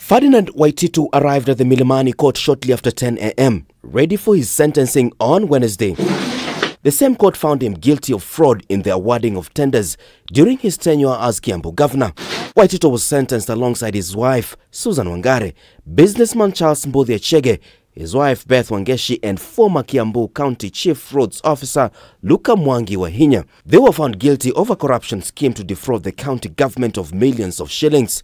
Ferdinand Waititu arrived at the Milimani court shortly after 10 a.m., ready for his sentencing on Wednesday. The same court found him guilty of fraud in the awarding of tenders during his tenure as Kiambu governor. Waititu was sentenced alongside his wife, Susan Wangare, businessman Charles Chege, his wife Beth Wangeshi, and former Kiambu County Chief Roads Officer Luka Mwangi Wahinya. They were found guilty of a corruption scheme to defraud the county government of millions of shillings.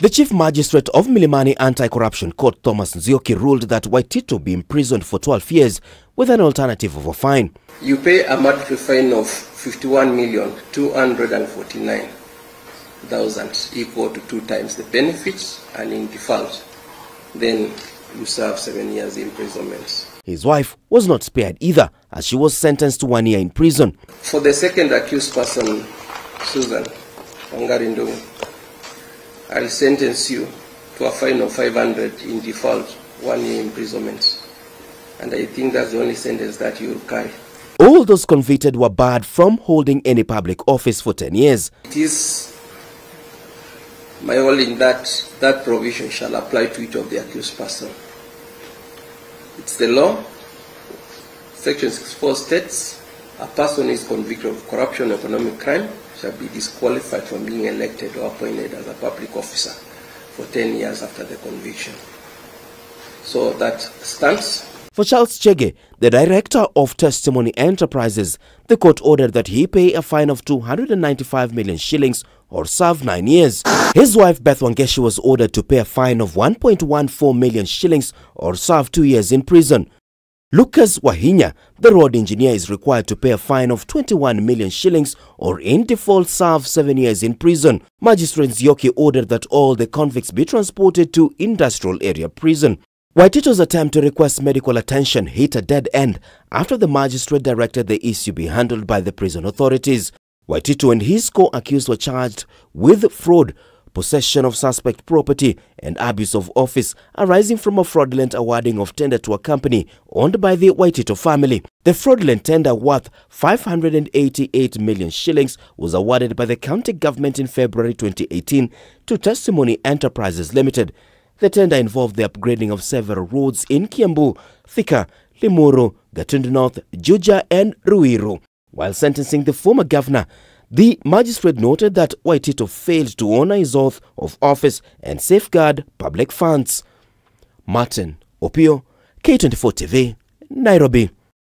The Chief Magistrate of Milimani Anti-Corruption Court, Thomas Nzioka, ruled that Waititu be imprisoned for 12 years with an alternative of a fine. You pay a monthly fine of 51,249,000, equal to 2 times the benefits, and in default, then you serve 7 years imprisonment. His wife was not spared either, as she was sentenced to 1 year in prison. For the second accused person, Susan Wangarindu, I'll sentence you to a fine of 500 in default, 1 year imprisonment. And I think that's the only sentence that you'll carry. All those convicted were barred from holding any public office for 10 years. It is my ruling that that provision shall apply to each of the accused person. It's the law. Section 64 states a person is convicted of corruption or economic crime shall be disqualified from being elected or appointed as a public officer for 10 years after the conviction. So that stands. For Charles Chege, the director of Testimony Enterprises, the court ordered that he pay a fine of 295 million shillings or serve 9 years. His wife Beth Wangeshi was ordered to pay a fine of 1.14 million shillings or serve 2 years in prison. Lucas Wahinya, the road engineer, is required to pay a fine of 21 million shillings or in default serve 7 years in prison. Magistrate Nzioka ordered that all the convicts be transported to Industrial Area Prison. Waititu's attempt to request medical attention hit a dead end after the magistrate directed the issue be handled by the prison authorities. Waititu and his co-accused were charged with fraud, possession of suspect property, and abuse of office arising from a fraudulent awarding of tender to a company owned by the Waititu family. The fraudulent tender worth 588 million shillings was awarded by the county government in February 2018 to Testimony Enterprises Limited. The tender involved the upgrading of several roads in Kiambu, Thika, Limuru, Gatundu North, Juja, and Ruiru. While sentencing the former governor, the magistrate noted that Waititu failed to honor his oath of office and safeguard public funds. Martin Opio, K24 TV, Nairobi.